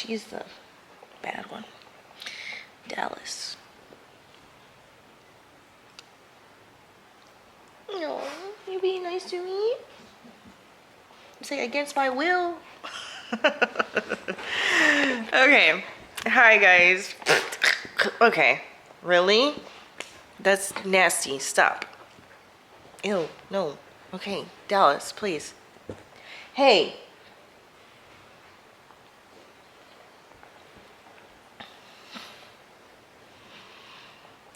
she's the bad one. Dallas. No, you're being nice to me. It's like against my will. Okay. Hi, guys. Okay. Really? That's nasty. Stop. Ew. No. Okay. Dallas, please. Hey.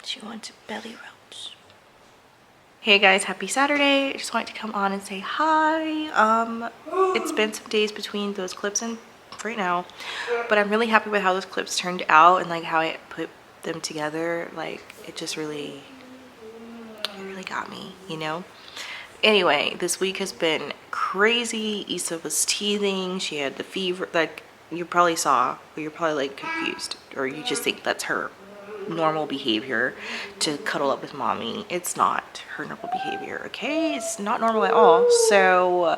She wants belly rubs. Hey guys, happy Saturday. I just wanted to come on and say hi. It's been some days between those clips and right now, but I'm really happy with how those clips turned out and like how I put them together. Like it just really got me, you know. Anyway, this week has been crazy. Issa was teething. She had the fever. Like you probably saw, or you're probably like confused, or you just think that's her normal behavior to cuddle up with mommy. It's not her normal behavior, okay? It's not normal at all. So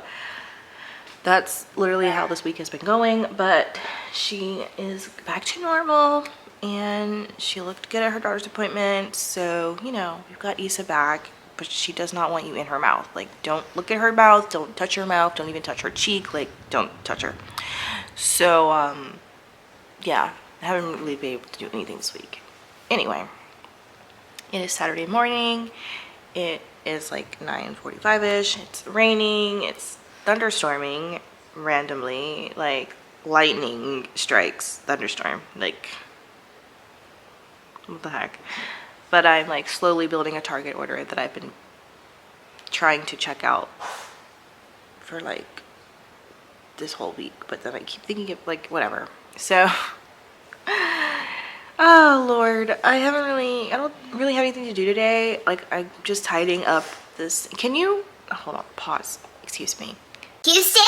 that's literally how this week has been going, but she is back to normal and she looked good at her daughter's appointment. So, you know, we've got Issa back, but she does not want you in her mouth. Like, don't look at her mouth, don't touch her mouth, don't even touch her cheek, like, don't touch her. So, yeah, I haven't really been able to do anything this week. Anyway, it is Saturday morning. It is like 9:45-ish. It's raining. It's thunderstorming randomly. Like lightning strikes thunderstorm. Like, what the heck? But I'm like slowly building a target order that I've been trying to check out for like this whole week. But then I keep thinking of like whatever. So... Oh Lord, I don't really have anything to do today. Like I'm just tidying up this. Can you hold on, pause, excuse me. Houston,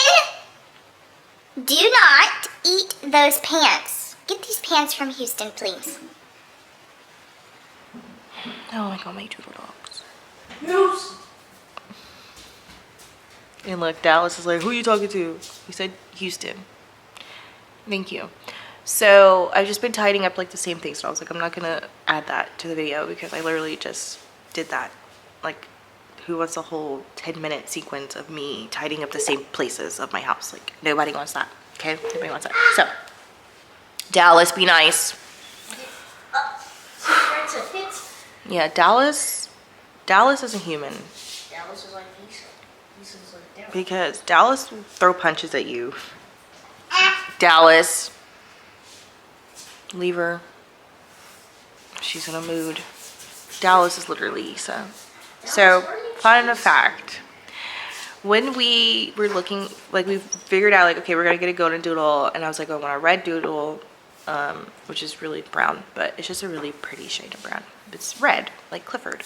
do not eat those pants. Get these pants from Houston, please. Oh my God, my doodle dogs. Yes. And look, Dallas is like, who are you talking to? He said Houston. Thank you. So I've just been tidying up like the same thing. So I was like, I'm not gonna add that to the video because I literally just did that. Like, who wants a whole 10-minute sequence of me tidying up the same places of my house? Like, nobody wants that. Okay, nobody wants that. So, Dallas, be nice. Yeah, Dallas is a human. Dallas is like Issa. Issa's like Dallas. Because Dallas will throw punches at you. Dallas. Leave her. She's in a mood. Dallas is literally Issa. So, fun fact. When we were looking, like we figured out like, okay, we're gonna get a golden doodle, and I was like, I want a red doodle, which is really brown, but it's just a really pretty shade of brown. It's red, like Clifford.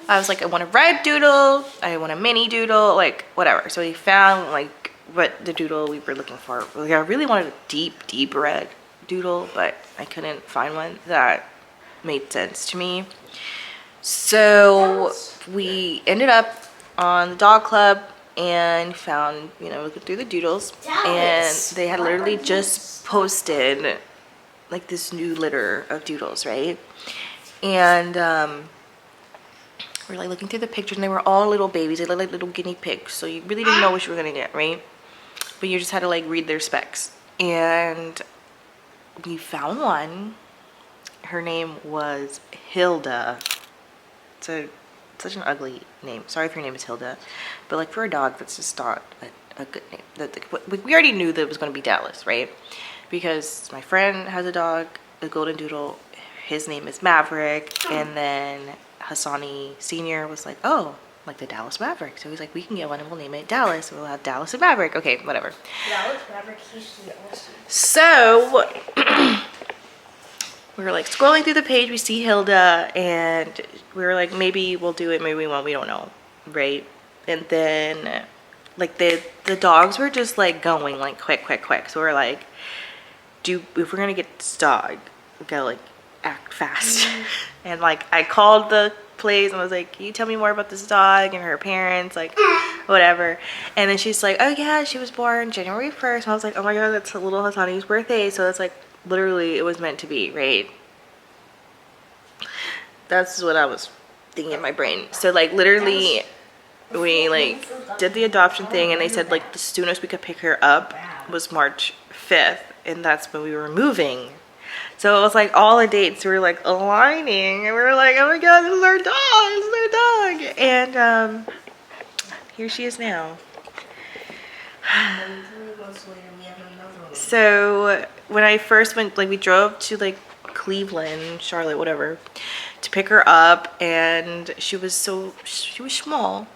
I was like, I want a red doodle, I want a mini doodle, like whatever. So we found like what the doodle we were looking for. Like, I really wanted a deep red doodle, but I couldn't find one that made sense to me. So we ended up on the dog club and found, you know, looking through the doodles, and they had literally just posted like this new litter of doodles, right? And we're like looking through the pictures, and they were all little babies. They looked like little guinea pigs, so you really didn't know what you were gonna get, right? But you just had to like read their specs. And we found one. Her name was Hilda. So such an ugly name. Sorry if your name is Hilda, but like for a dog, that's just not a good name. We already knew that it was going to be Dallas, right? Because my friend has a dog, a golden doodle. His name is Maverick, and then Hasani Senior was like, oh, like the Dallas Maverick. So he's like, we can get one and we'll name it Dallas. We'll have Dallas and Maverick. Okay, whatever. Dallas Maverick Houston Austin. So we were like scrolling through the page, we see Hilda, and we were like, maybe we'll do it, maybe we won't, we don't know, right? And then like the dogs were just like going like quick. So we're like, if we're gonna get this dog, we gotta like act fast. And like I called the place, and I was like, can you tell me more about this dog and her parents, like whatever. And then she's like, oh yeah, she was born January 1st. And I was like, oh my god, that's little Hasani's birthday. So it's like literally it was meant to be, right? That's what I was thinking in my brain. So like literally we like did the adoption thing, and they said like the soonest we could pick her up was March 5th, and that's when we were moving. So it was like all the dates were like aligning, and we were like, oh my god, this is our dog, this is our dog. And here she is now. So when I first went, like we drove to like Cleveland, Charlotte, whatever, to pick her up, and she was small,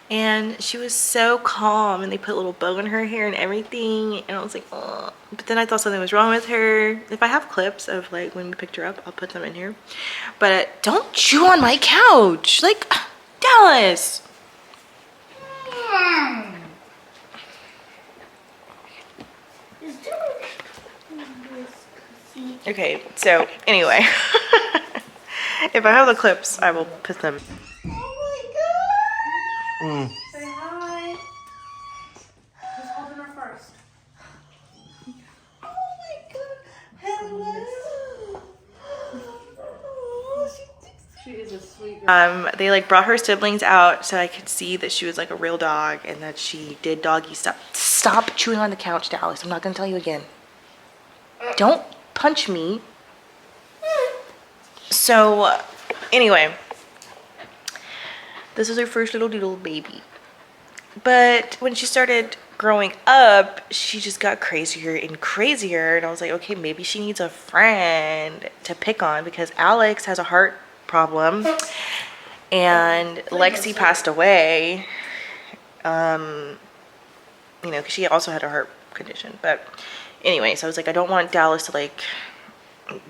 and she was so calm, and they put a little bow in her hair and everything, and I was like, oh. But then I thought something was wrong with her. If I have clips of like when we picked her up, I'll put them in here. But don't chew on my couch, like Dallas. Okay, so anyway, if I have the clips, I will put them. Oh my god! Say hi. Who's holding her first? Oh my god! Hello. She is a sweet girl. They like brought her siblings out so I could see that she was like a real dog and that she did doggy stuff. Stop chewing on the couch, Dallas. I'm not gonna tell you again. Don't punch me. So anyway, this was her first little doodle baby. But when she started growing up, she just got crazier and crazier, and I was like, okay, maybe she needs a friend to pick on, because Alex has a heart problem and Lexi passed away, you know, because she also had a heart condition. But anyway, so I was like, I don't want Dallas to like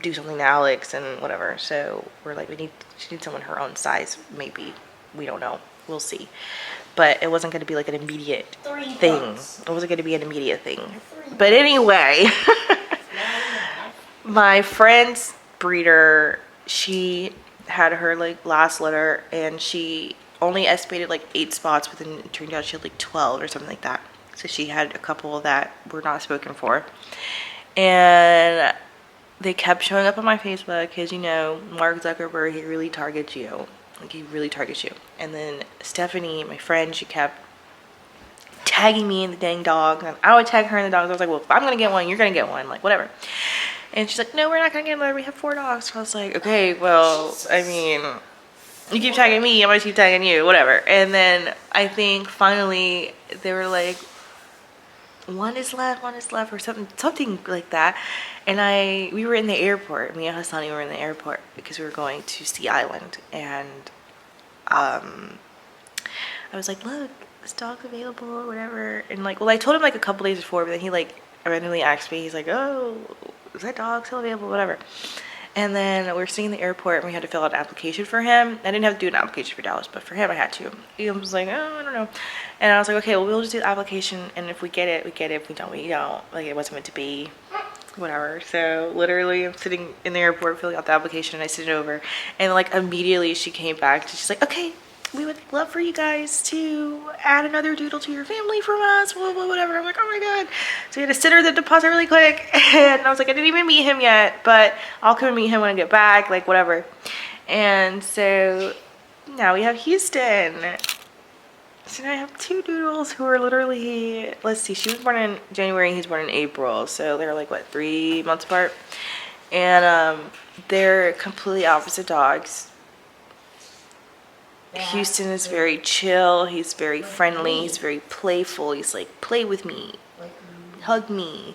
do something to Alex and whatever. So we're like, she needs someone her own size, maybe. We don't know. We'll see. But it wasn't going to be like an immediate thing. It wasn't going to be an immediate thing. But anyway, my friend's breeder, she had her like last litter, and she only estimated like 8 spots, but then it turned out she had like 12 or something like that. So she had a couple that were not spoken for. And they kept showing up on my Facebook, because, you know, Mark Zuckerberg, he really targets you. Like, he really targets you. And then Stephanie, my friend, she kept tagging me in the dang dog. And I would tag her in the dogs. I was like, well, if I'm going to get one, you're going to get one. Like, whatever. And she's like, no, we're not going to get one. We have 4 dogs. So I was like, okay, well, I mean, you keep tagging me, I'm going to keep tagging you. Whatever. And then I think finally they were like, one is left, or something like that. And we were in the airport. Me and Hasani were in the airport because we were going to Sea Island. And I was like, look, this dog's available or whatever. And like, well, I told him like a couple days before, but then he like randomly asked me, he's like, oh, is that dog still available, whatever. And then we were sitting in the airport, and we had to fill out an application for him. I didn't have to do an application for Dallas, but for him I had to. He was like, oh, I don't know. And I was like, okay, well, we'll just do the application, and if we get it, we get it. If we don't, we don't. Like, it wasn't meant to be, whatever. So literally I'm sitting in the airport filling out the application, and I sent it over, and like immediately she came back. She's like, okay, we would love for you guys to add another doodle to your family from us, blah, blah, whatever. I'm like, oh my god. So we had to send her the deposit really quick, and I was like, I didn't even meet him yet, but I'll come and meet him when I get back, like whatever. And so now we have Houston. So now I have 2 doodles who are literally, let's see, she was born in January, he's born in April, so they're like, what, 3 months apart? And they're completely opposite dogs. Houston is very chill, he's very friendly, he's very playful. He's like, play with me, hug me,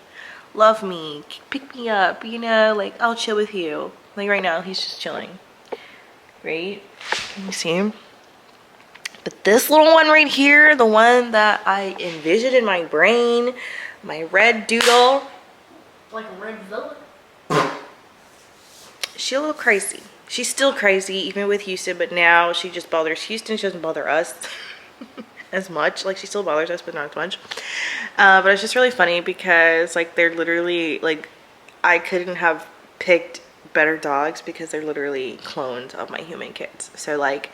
love me, pick me up, you know, like, I'll chill with you. Like right now, he's just chilling, right? Can you see him? But this little one right here, the one that I envisioned in my brain, my red doodle. Like a red villain? She's a little crazy. She's still crazy, even with Houston, but now she just bothers Houston. She doesn't bother us as much. Like, she still bothers us, but not as much. But it's just really funny because, like, they're literally, like, I couldn't have picked better dogs because they're literally clones of my human kids. So like,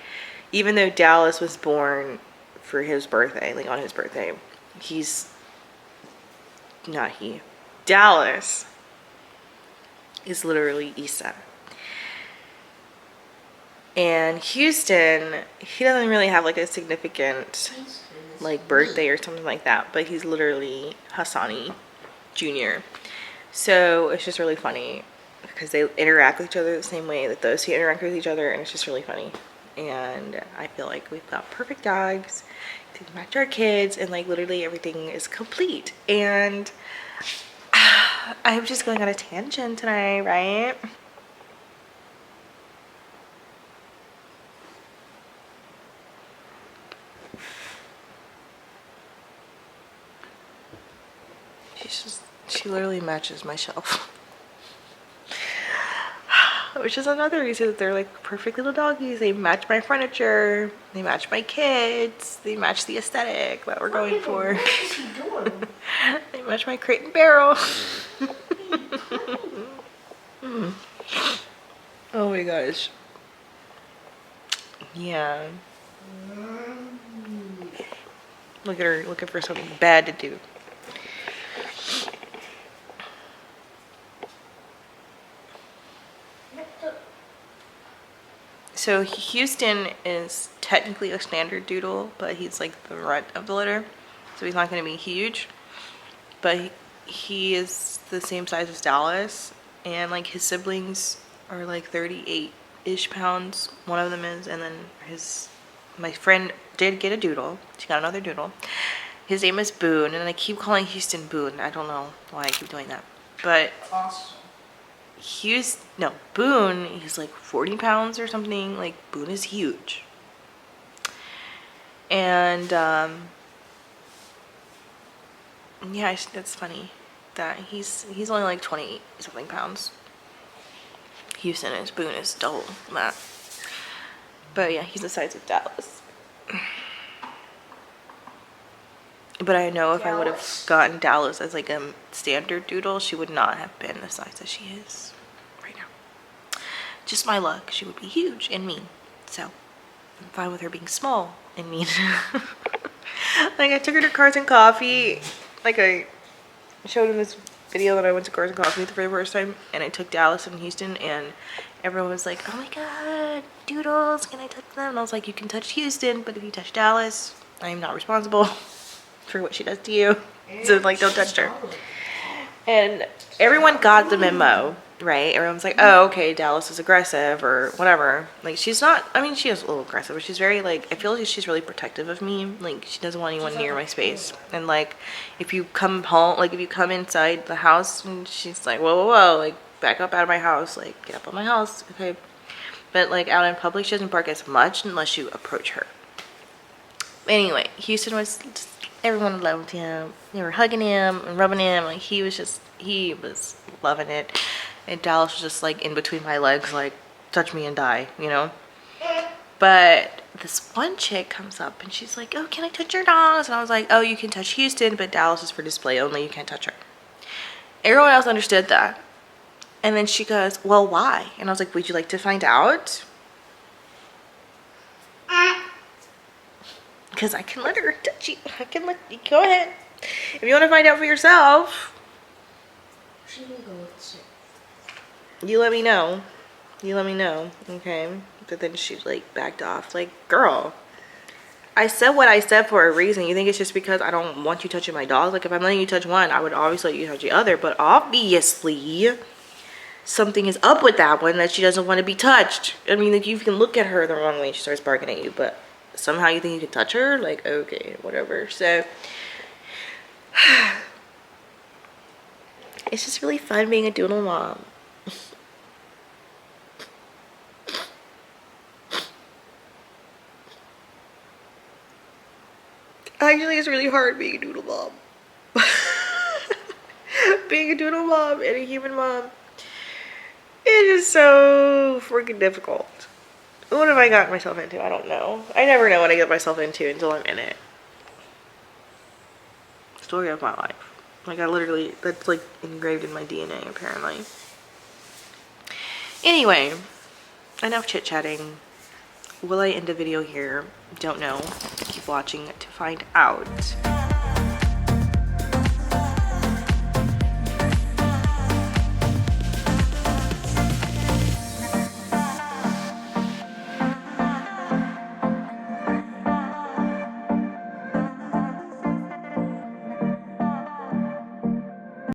even though Dallas was born for his birthday, like on his birthday, Dallas is literally Ysa. And Houston, he doesn't really have like a significant like birthday or something like that, but he's literally Hasani Jr. So it's just really funny because they interact with each other the same way that those two interact with each other, and it's just really funny. And I feel like we've got perfect dogs to match our kids, and like literally everything is complete. And I'm just going on a tangent tonight, right? She literally matches my shelf. Which is another reason that they're like perfect little doggies. They match my furniture, they match my kids, they match the aesthetic that we're going for. What is he doing? They match my crate and barrel. Oh my gosh. Yeah. Look at her looking for something bad to do. So Houston is technically a standard doodle, but he's like the runt of the litter. So he's not going to be huge. But he is the same size as Dallas. And like his siblings are like 38-ish pounds. One of them is. And then my friend did get a doodle. She got another doodle. His name is Boone. And I keep calling Houston Boone. I don't know why I keep doing that. But Awesome. Boone, he's like 40 pounds or something. Like, Boone is huge. And, yeah, that's funny that he's only like 20 something pounds. Houston is, Boone is double that. But yeah, he's the size of Dallas. But I know if I would have gotten Dallas as like a standard doodle, she would not have been the size that she is right now. Just my luck. She would be huge and mean. So I'm fine with her being small and mean. Like I took her to Cars and Coffee. Like I showed him this video that I went to Cars and Coffee for the first time, and I took Dallas in Houston, and everyone was like, "Oh my god, doodles, can I touch them?" And I was like, "You can touch Houston, but if you touch Dallas, I am not responsible for what she does to you." So like, don't touch her. And everyone got the memo, right? Everyone's like, "Oh, okay, Dallas is aggressive or whatever." Like, she's not, I mean, she is a little aggressive, but she's very like, I feel like she's really protective of me. Like, she doesn't want anyone near my space. And like, if you come home, like if you come inside the house, and she's like, "Whoa, whoa, whoa, like back up out of my house, like get up on my house." Okay. But like out in public, she doesn't bark as much unless you approach her. Anyway, Houston was just, everyone loved him. They were hugging him and rubbing him. Like he was loving it. And Dallas was just like in between my legs, like, touch me and die, you know? But this one chick comes up and she's like, "Oh, can I touch your dogs?" And I was like, "Oh, you can touch Houston, but Dallas is for display only. You can't touch her." Everyone else understood that. And then she goes, "Well, why?" And I was like, "Would you like to find out?" Because I can let her touch you. I can let you. Go ahead. If you want to find out for yourself, She can go with shit. you let me know. You let me know, okay? But then she like backed off. Like, girl, I said what I said for a reason. You think it's just because I don't want you touching my dog? Like, if I'm letting you touch one, I would obviously let you touch the other. But obviously, something is up with that one that she doesn't want to be touched. I mean, like, you can look at her the wrong way and she starts barking at you, but somehow you think you can touch her? Like, okay, whatever. So it's just really fun being a doodle mom. Actually, it's really hard being a doodle mom. Being a doodle mom and a human mom, it is so freaking difficult. What have I gotten myself into? I don't know. I never know what I get myself into until I'm in it. Story of my life. Like, I literally, that's like engraved in my DNA apparently. Anyway, enough chit-chatting. Will I end the video here? Don't know. Keep watching to find out.